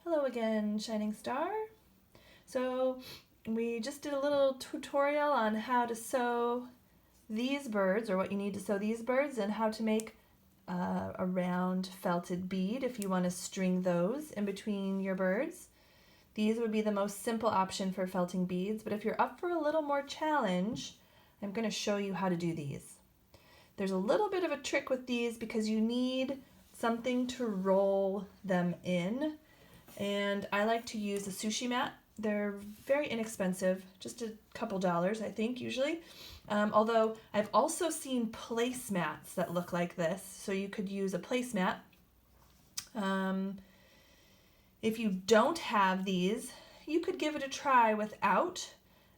Hello again, Shining Star. So we just did a little tutorial on how to sew these birds, or what you need to sew these birds, and how to make a round felted bead if you want to string those in between your birds. These would be the most simple option for felting beads, but if you're up for a little more challenge, I'm going to show you how to do these. There's a little bit of a trick with these because you need something to roll them in. And I like to use a sushi mat. They're very inexpensive, just a couple dollars, I think, usually. Although I've also seen placemats that look like this, so you could use a placemat. If you don't have these, you could give it a try without,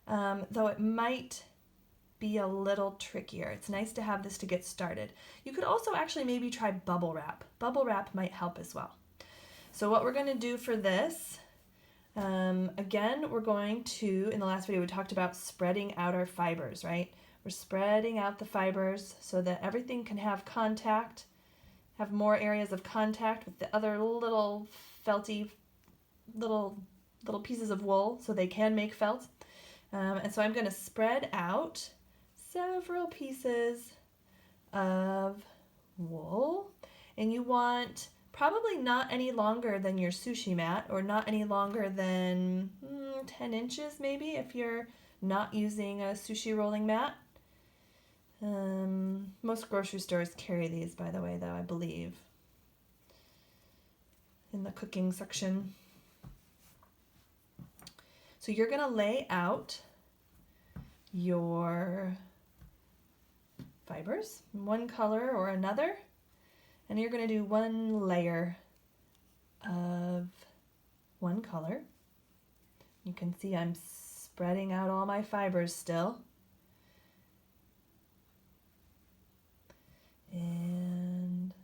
though it might be a little trickier. It's nice to have this to get started. You could also actually maybe try bubble wrap. Bubble wrap might help as well. So what we're going to do for this, again, we're going to, in the last video we talked about spreading out our fibers, right? We're spreading out the fibers so that everything can have contact, have more areas of contact with the other little felty, little pieces of wool so they can make felt. And so I'm going to spread out several pieces of wool, and you want probably not any longer than your sushi mat, or not any longer than 10 inches maybe if you're not using a sushi rolling mat. Most grocery stores carry these, by the way, though, I believe, in the cooking section. So you're going to lay out your fibers, one color or another, and you're going to do one layer of one color. You can see I'm spreading out all my fibers still. And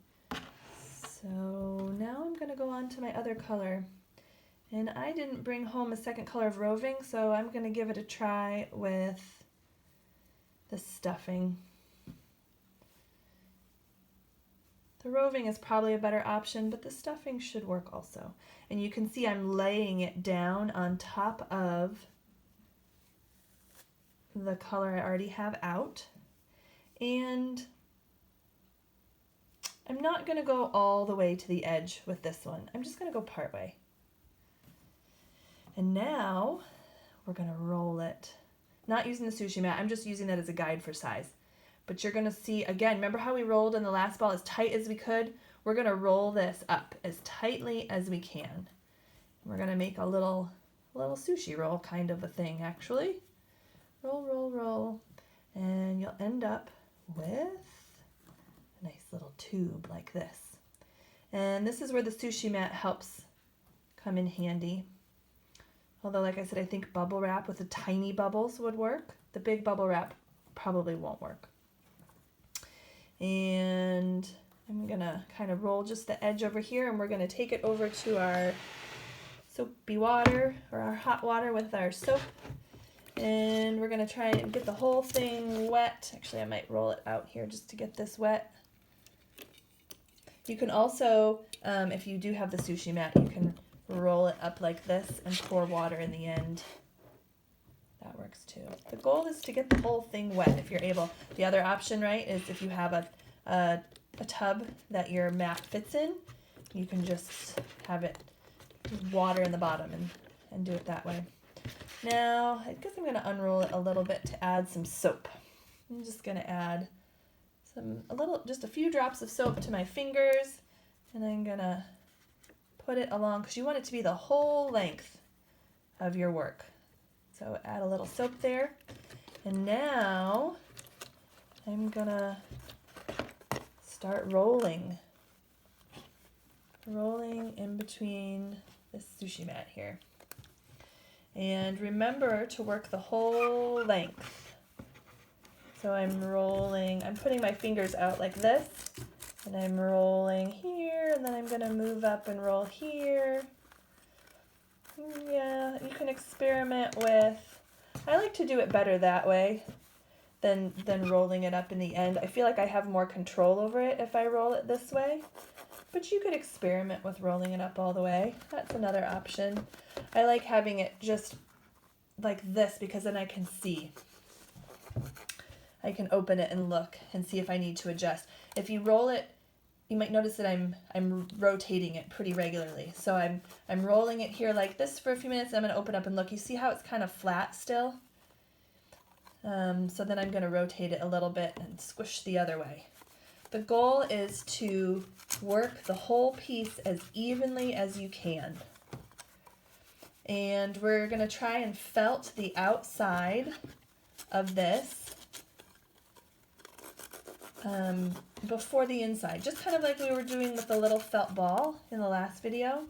so now I'm going to go on to my other color. And I didn't bring home a second color of roving, so I'm going to give it a try with the stuffing. The roving is probably a better option, but the stuffing should work also. And you can see I'm laying it down on top of the color I already have out. And I'm not going to go all the way to the edge with this one. I'm just going to go part way. And now we're going to roll it. Not using the sushi mat, I'm just using that as a guide for size. But you're going to see, again, remember how we rolled in the last ball as tight as we could? We're going to roll this up as tightly as we can. We're going to make a little sushi roll kind of a thing, actually. Roll, roll, roll. And you'll end up with a nice little tube like this. And this is where the sushi mat helps come in handy. Although, like I said, I think bubble wrap with the tiny bubbles would work. The big bubble wrap probably won't work. And I'm going to kind of roll just the edge over here, and we're going to take it over to our soapy water, or our hot water with our soap. And we're going to try and get the whole thing wet. Actually, I might roll it out here just to get this wet. You can also, if you do have the sushi mat, you can roll it up like this and pour water in the end. That works too. The goal is to get the whole thing wet if you're able. The other option, right, is if you have a tub that your mat fits in, you can just have it water in the bottom and do it that way. Now, I guess I'm going to unroll it a little bit to add some soap. I'm just going to add just a few drops of soap to my fingers, and I'm going to put it along, because you want it to be the whole length of your work. So add a little soap there. And now I'm gonna start rolling in between this sushi mat here. And remember to work the whole length. So I'm putting my fingers out like this, and I'm rolling here, and then I'm gonna move up and roll here. Yeah, you can experiment with, I like to do it better that way than rolling it up in the end. I feel like I have more control over it if I roll it this way. but you could experiment with rolling it up all the way. That's another option. I like having it just like this because then I can see. I can open it and look and see if I need to adjust. If you roll it, you might notice that I'm rotating it pretty regularly. So I'm rolling it here like this for a few minutes. I'm going to open up and look. You see how it's kind of flat still? So then I'm going to rotate it a little bit and squish the other way. The goal is to work the whole piece as evenly as you can. And we're going to try and felt the outside of this before the inside, just kind of like we were doing with the little felt ball in the last video.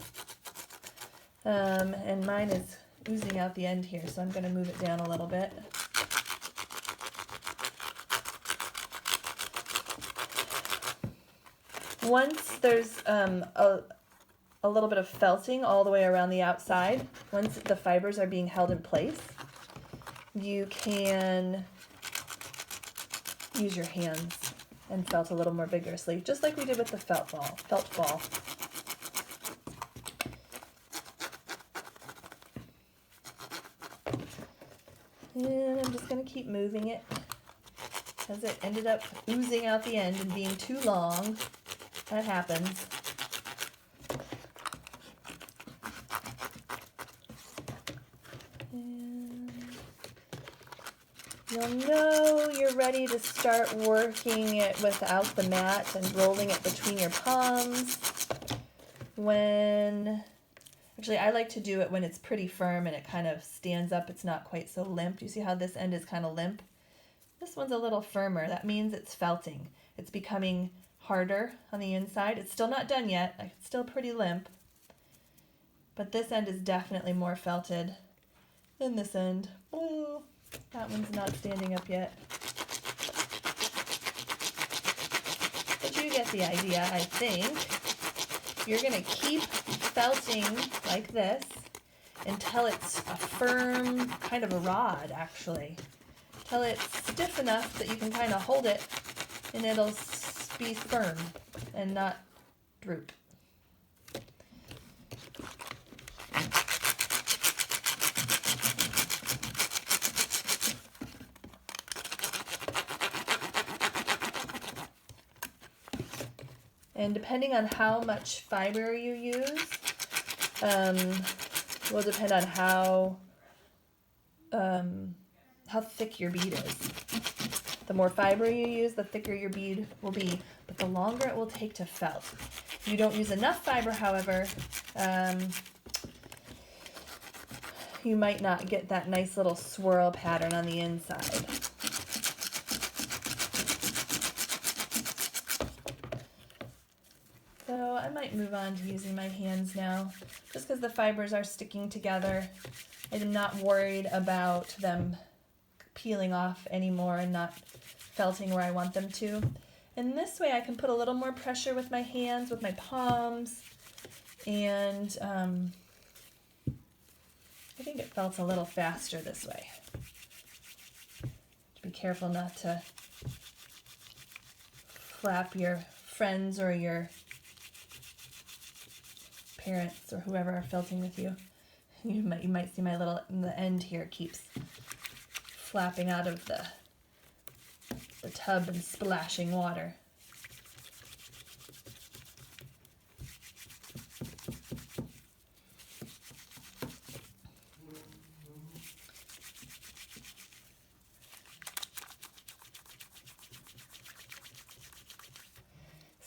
And mine is oozing out the end here, so I'm going to move it down a little bit. Once there's a little bit of felting all the way around the outside, once the fibers are being held in place, you can use your hands and felt a little more vigorously, just like we did with the felt ball. And I'm just going to keep moving it because it ended up oozing out the end and being too long. That happens. And you'll know you're ready to start working it without the mat and rolling it between your palms. Actually, I like to do it when it's pretty firm and it kind of stands up. It's not quite so limp. You see how this end is kind of limp? This one's a little firmer. That means it's felting. It's becoming harder on the inside. It's still not done yet. It's still pretty limp. But this end is definitely more felted than this end. Oh, that one's not standing up yet. But you get the idea, I think. You're going to keep felting like this until it's a firm, kind of a rod, actually. Until it's stiff enough that you can kind of hold it and it'll be firm and not droop. And depending on how much fiber you use, will depend on how thick your bead is. The more fiber you use, the thicker your bead will be, but the longer it will take to felt. If you don't use enough fiber, however, you might not get that nice little swirl pattern on the inside. So I might move on to using my hands now, just because the fibers are sticking together. I'm not worried about them peeling off anymore and not felting where I want them to. And this way I can put a little more pressure with my hands, with my palms, and I think it felts a little faster this way. Be careful not to flap your friends or your parents or whoever are felting with you. You might see the end here keeps flapping out of the tub and splashing water.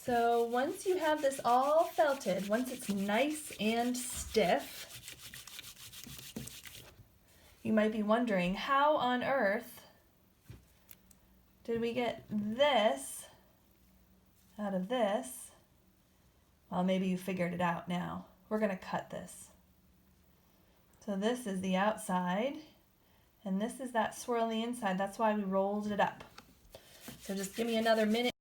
So once you have this all felted, once it's nice and stiff, you might be wondering, how on earth did we get this out of this? Well, maybe you figured it out now. We're going to cut this. So this is the outside, and this is that swirl on the inside. That's why we rolled it up. So just give me another minute.